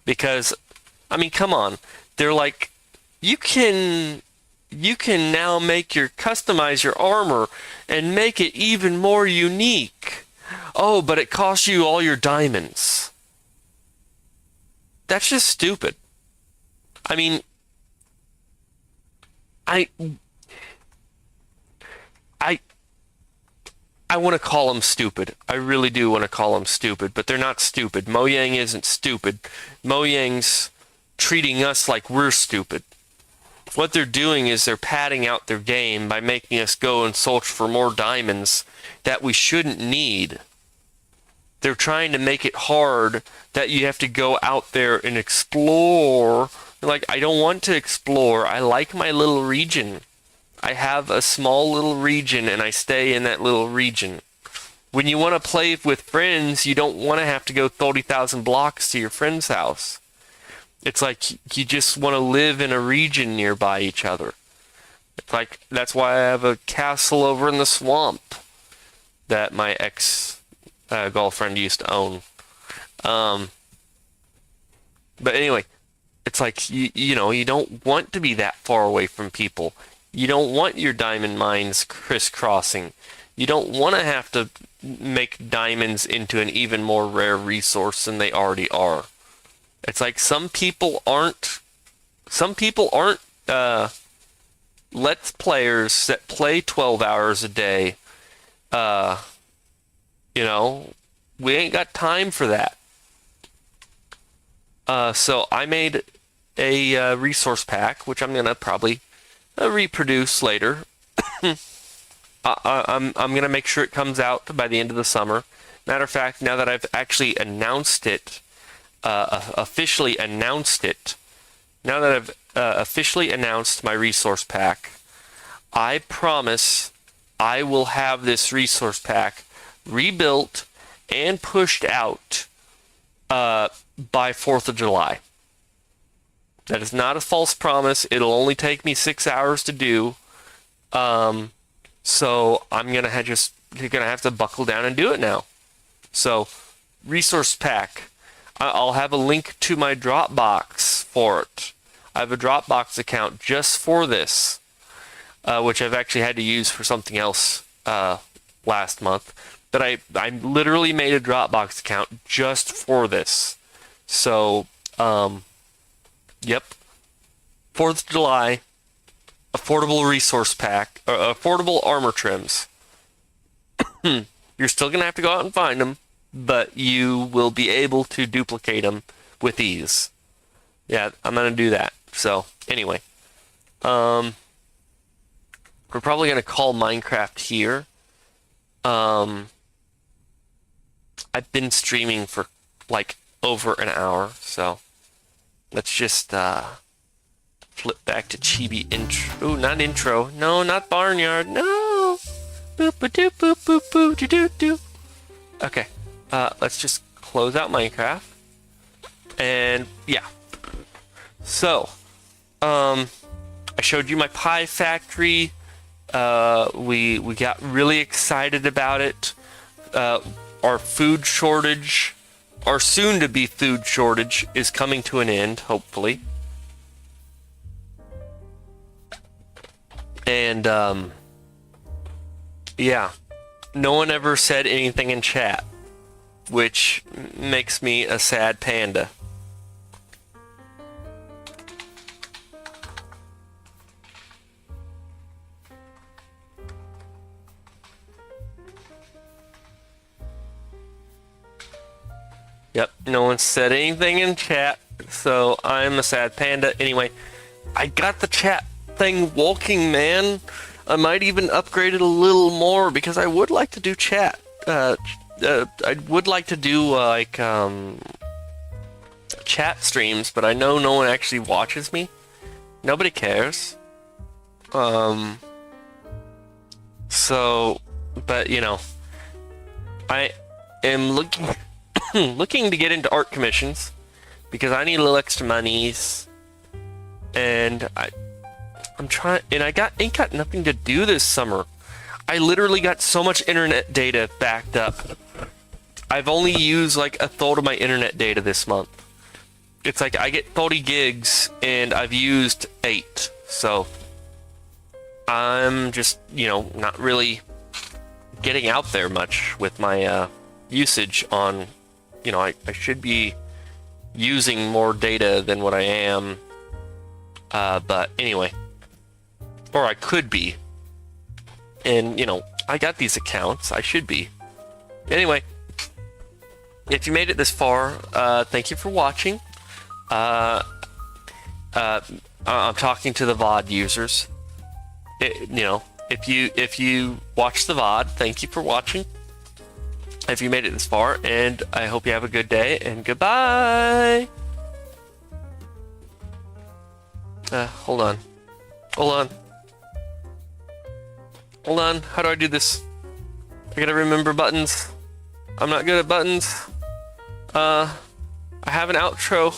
because, I mean, come on, they're like, you can now customize your armor and make it even more unique. Oh, but it costs you all your diamonds. That's just stupid. I mean, I I I want to call them stupid. I really do want to call them stupid, but they're not stupid. Mojang isn't stupid. Mojang's treating us like we're stupid. What they're doing is they're padding out their game by making us go and search for more diamonds that we shouldn't need. They're trying to make it hard that you have to go out there and explore. Like, I don't want to explore. I like my little region. I have a small little region and I stay in that little region. When you want to play with friends, you don't want to have to go 30,000 blocks to your friend's house. It's like you just want to live in a region nearby each other. It's like, that's why I have a castle over in the swamp that my ex-girlfriend used to own. But anyway, it's like, you know, you don't want to be that far away from people. You don't want your diamond mines crisscrossing. You don't want to have to make diamonds into an even more rare resource than they already are. It's like some people aren't Let's Players that play 12 hours a day. You know, we ain't got time for that. So I made a resource pack, which I'm gonna probably reproduce later. I'm gonna make sure it comes out by the end of the summer. Matter of fact, now that I've actually announced it, officially announced it, now that I've officially announced my resource pack, I promise I will have this resource pack rebuilt and pushed out by 4th of July. That is not a false promise. It'll only take me 6 hours to do. So I'm gonna have to buckle down and do it now. So, resource pack. I'll have a link to my Dropbox for it. I have a Dropbox account just for this, which I've actually had to use for something else last month, but I literally made a Dropbox account just for this. So, yep. 4th of July, affordable resource pack, affordable armor trims. You're still going to have to go out and find them, but you will be able to duplicate them with ease. Yeah, I'm going to do that. So, anyway. We're probably going to call Minecraft here. I've been streaming for like over an hour, so let's just flip back to Chibi intro. Ooh, not intro. No, not barnyard. No. Boop a doop boop boop boop doo doo doo. Okay. Let's just close out Minecraft. And yeah. So, I showed you my pie factory. We got really excited about it. Our food shortage, our soon-to-be food shortage, is coming to an end, hopefully. And yeah, no one ever said anything in chat, which makes me a sad panda. Yep, no one said anything in chat, so I'm a sad panda. Anyway, I got the chat thing walking, man. I might even upgrade it a little more because I would like to do chat. I would like to do like chat streams, but I know no one actually watches me. Nobody cares. So, but you know, I am looking looking to get into art commissions because I need a little extra monies, and I'm trying, and I ain't got nothing to do this summer. I literally got so much internet data backed up. I've only used like a third of my internet data this month. It's like I get 30 gigs and I've used 8. So I'm just, you know, not really getting out there much with my usage on, you know, I should be using more data than what I am. But anyway, or I could be. And, you know, I got these accounts. I should be. Anyway, if you made it this far, thank you for watching. I'm talking to the VOD users. You know, if you watch the VOD, thank you for watching. If you made it this far, and I hope you have a good day, and goodbye. Hold on. Hold on, how do I do this? I gotta remember buttons. I'm not good at buttons. I have an outro.